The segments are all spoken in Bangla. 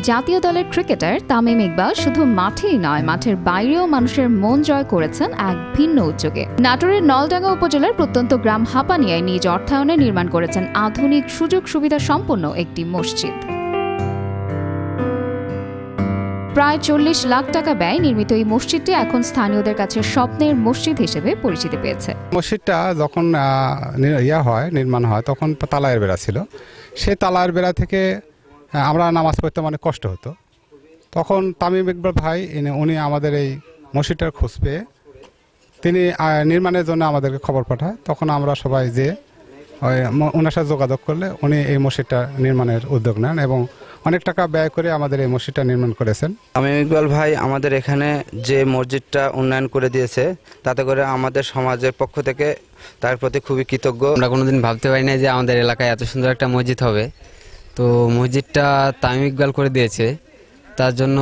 জাতীয় দলের ক্রিকেটার তামিম ইকবাল শুধু মাঠেই নয়, মাঠের বাইরেও মানুষের মন জয় করেছেন এক ভিন্ন উদ্যোগে। নাটোরের নলডাঙ্গা উপজেলার প্রত্যন্ত গ্রাম হাপানিয়ায় নিজ অর্থায়নে নির্মাণ করেছেন আধুনিক সুযোগ সুবিধা সম্পন্ন একটি মসজিদ। প্রায় ৪০ লাখ টাকা ব্যয় নির্মিত এই মসজিদটি এখন স্থানীয়দের কাছে স্বপ্নের মসজিদ হিসেবে পরিচিতি পেয়েছে। মসজিদটা যখন নির্মাণ হয় তখন তালায়ের বেড়া ছিল। সেই তালায়ের বেড়া থেকে আমরা নামাজ পড়তে অনেক কষ্ট হতো। তখন তামিম ইকবাল ভাই উনি আমাদের এই মসজিদটার খোঁজ পেয়ে তিনি নির্মাণের জন্য আমাদেরকে খবর পাঠায়। তখন আমরা সবাই যে ওনার সাথে যোগাযোগ করলে উনি এই মসজিদটা নির্মাণের উদ্যোগ নেন এবং অনেক টাকা ব্যয় করে আমাদের এই মসজিদটা নির্মাণ করেছেন। তামিম ইকবাল ভাই আমাদের এখানে যে মসজিদটা উন্নয়ন করে দিয়েছে, তাতে করে আমাদের সমাজের পক্ষ থেকে তার প্রতি খুবই কৃতজ্ঞ। আমরা কোনোদিন ভাবতে পারি না যে আমাদের এলাকায় এত সুন্দর একটা মসজিদ হবে। তো মসজিদটা তামিম ইকবাল করে দিয়েছে, তার জন্য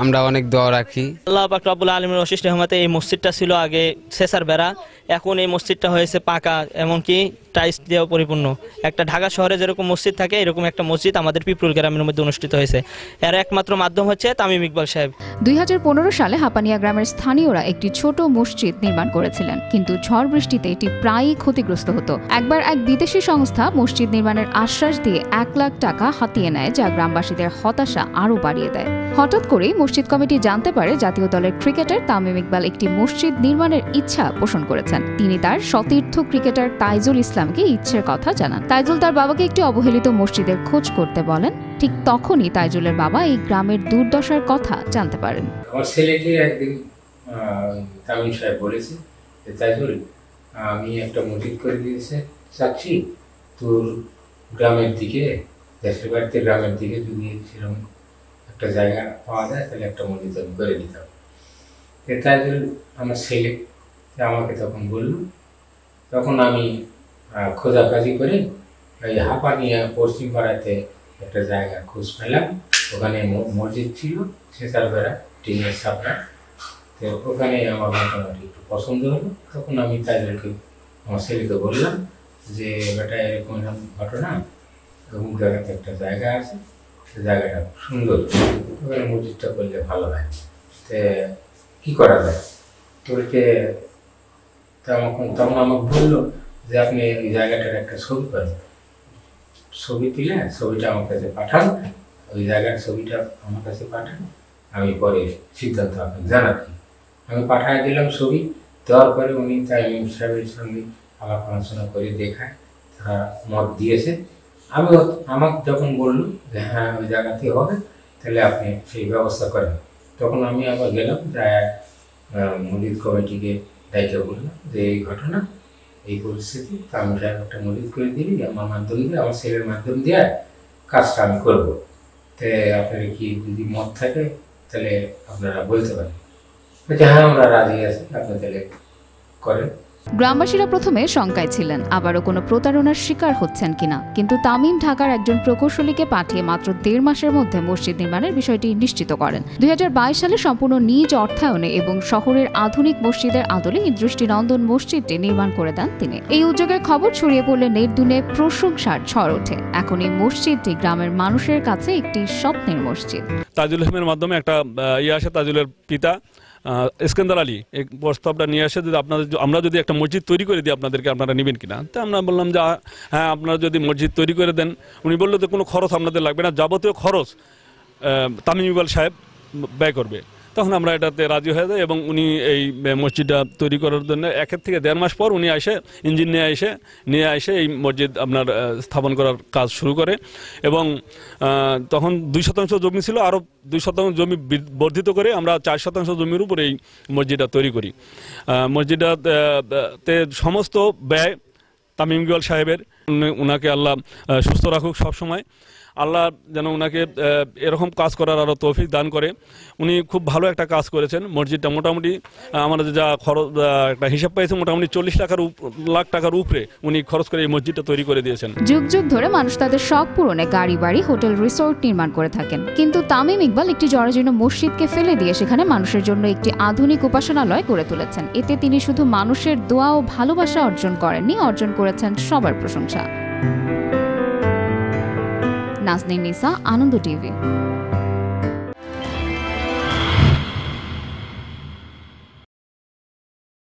আমরা অনেক দোয়া রাখি। আল্লাহ পাক রব্বুল আলামিনের অশেষ রহমতে এই মসজিদটা ছিল আগে সেসার বেড়া, এখন এই মসজিদটা হয়েছে পাকা, এমনকি টাইলস দিয়েও পরিপূর্ণ। একটা ঢাকা শহরে যেরকম মসজিদ থাকে এরকম একটা মসজিদ আমাদের পিপরুল গ্রামের মধ্যে অনুষ্ঠিত হয়েছে। এর একমাত্র মাধ্যম হচ্ছে তামিম ইকবাল সাহেব। ২০১৫ সালে হাপানিয়া গ্রামের স্থানীয়রা একটি ছোট মসজিদ নির্মাণ করেছিলেন, কিন্তু ঝড় বৃষ্টিতে এটি প্রায়ই ক্ষতিগ্রস্ত হতো। একবার এক বিদেশি সংস্থা মসজিদ নির্মাণের আশ্বাস দিয়ে ১ লাখ টাকা হাতিয়ে নেয়, যা গ্রামবাসীদের হতাশা আরও বাড়িয়ে দেয়। হঠাৎ করেই মসজিদ কমিটি জানতে পারে জাতীয় দলের ক্রিকেটার তামিম ইকবাল একটি মসজিদ নির্মাণের ইচ্ছা পোষণ করেছেন। তিনি তার সতীর্থ ক্রিকেটার তাইজুল ইসলামকে ইচ্ছের কথা জানান। তাইজুল তার বাবাকে একটি অবহেলিত মসজিদের খোঁজ করতে বলেন। ঠিক তখনই তাইজুলের বাবা এই গ্রামের দুর্দশার কথা জানতে পারেন। আমার ছেলেকে একদিন তামিম সাহেব বলেছে যে তাইজুল, আমি একটা মসজিদ করে দিয়েছে চাচ্ছি, তোর গ্রামের দিকে, দেশের বাড়িতে গ্রামের দিকে যদি সেরকম একটা জায়গা পাওয়া যায় তাহলে একটা মসজিদ আমি করে দিতাম। তাইজুল আমার ছেলে আমাকে তখন বলল, তখন আমি খোঁজাখাজি করে ওই হাপানিয়া পশ্চিম পাড়াতে একটা জায়গা খোঁজ পেলাম। ওখানে মসজিদ ছিল, সেসার বেড়া, টিনের ছাপড়া। তো ওখানে আমার মোটামুটি একটু পছন্দ হলো। তখন আমি তাইজুলকে, আমার ছেলেকে বললাম যে বেটা এরকম ঘটনা, অমুক জায়গাতে একটা জায়গা আছে, সে জায়গাটা সুন্দর, ওখানে মসজিদটা করলে ভালো হয়, তো কী করা যায় তোরকে। তখন আমাকে বললো যে আপনি এই জায়গাটার একটা ছবি করেন, ছবি তুলে ছবিটা আমার কাছে পাঠান, ওই জায়গার ছবিটা আমার কাছে পাঠান, আমি পরে সিদ্ধান্ত আপনাকে জানাচ্ছি। আমি পাঠিয়ে দিলাম ছবি। দেওয়ার পরে উনি তামিম সাহেবের সঙ্গে আলাপ আলোচনা করে দেখায়, তারা মত দিয়েছে। আমাকে যখন বললো যে হ্যাঁ ওই জায়গাতে হবে, তাহলে আপনি সেই ব্যবস্থা করেন। তখন আমি আবার গেলাম, যায় মসজিদ কমিটিকে দায়িত্ব বললাম যে এই ঘটনা, এই পরিস্থিতি, তামিম সাহেব একটা মসজিদ করে দিবি আমার মাধ্যম দিয়ে, আমার ছেলের মাধ্যম দিয়ে কাজটা আমি করবো। তো আপনার কি যদি মত থাকে তাহলে আপনারা বলতে পারেন। হ্যাঁ আমরা রাজি আছি, আপনি তাহলে করেন। গ্রামবাসীরা প্রথমে শঙ্কায় ছিলেন আবারও কোনো প্রতারণার শিকার হচ্ছেন কিনা, কিন্তু তামিম ঢাকার একজন প্রকৌশলীকে পাঠিয়ে মাত্র ১.৫ মাসের মধ্যে মসজিদ নির্মাণের বিষয়টি নিশ্চিত করেন। ২০২২ সালে সম্পূর্ণ নিজ অর্থায়নে এবং শহরের আধুনিক মসজিদের আদলে এই দৃষ্টিনন্দন মসজিদটি নির্মাণ করে দেন তিনি। এই উদ্যোগের খবর ছড়িয়ে পড়লে নেটদুনে প্রশংসার ঝড় ওঠে। এখন এই মসজিদটি গ্রামের মানুষের কাছে একটি স্বপ্নের মসজিদ। তাজুল ইসলামের মাধ্যমে একটা আসে, তাজুলের পিতা ইস্কান্দার আলী এই প্রস্তাবটা নিয়ে আসে যে আমরা যদি একটা মসজিদ তৈরি করে দিই আপনাদেরকে, আপনারা নেবেন কিনা। তো আমরা বললাম যে হ্যাঁ আপনারা যদি মসজিদ তৈরি করে দেন। উনি বললো যে কোনো খরচ আপনাদের লাগবে না, যাবতীয় খরচ তামিম ইকবাল সাহেব ব্যয় করবে। তখন আমরা এটাতে রাজি হয়ে যাই এবং উনি এই মসজিদটা তৈরি করার জন্য 1 থেকে 1.5 মাস পর উনি এসে ইঞ্জিন নিয়ে এসে এই মসজিদ আপনার স্থাপন করার কাজ শুরু করে। এবং তখন 2% জমি ছিল, আরও 2% জমি বর্ধিত করে আমরা 4% জমির উপরে এই মসজিদটা তৈরি করি। মসজিদটাতে সমস্ত ব্যয় তামিম ইকবাল সাহেবের। উনাকে আল্লাহ সুস্থ রাখুক সবসময়। আল্লাহ যেন ওনাকে এরকম কাজ করার আরও তৌফিক দান করে। উনি খুব ভালো একটা কাজ করেছেন। মসজিদটা মোটামুটি আমাদের যা খরচ একটা হিসাব পাইছে, মোটামুটি 40 লাখ টাকার উপরে উনি খরচ করে এই মসজিদটা তৈরি করে দিয়েছেন। যুগ যুগ ধরে মানুষ তাদের শখ পূরণে গাড়ি বাড়ি, হোটেল, রিসোর্ট নির্মাণ করে থাকেন, কিন্তু তামিম ইকবাল একটি জরাজীর্ণ মসজিদকে ফেলে দিয়ে সেখানে মানুষের জন্য একটি আধুনিক উপাসনালয় গড়ে তুলেছেন। এতে তিনি শুধু মানুষের দোয়া ও ভালোবাসা অর্জন করেননি, অর্জন করেছেন সবার প্রশংসা। নাজনীন নিসা, আনন্দ টিভি।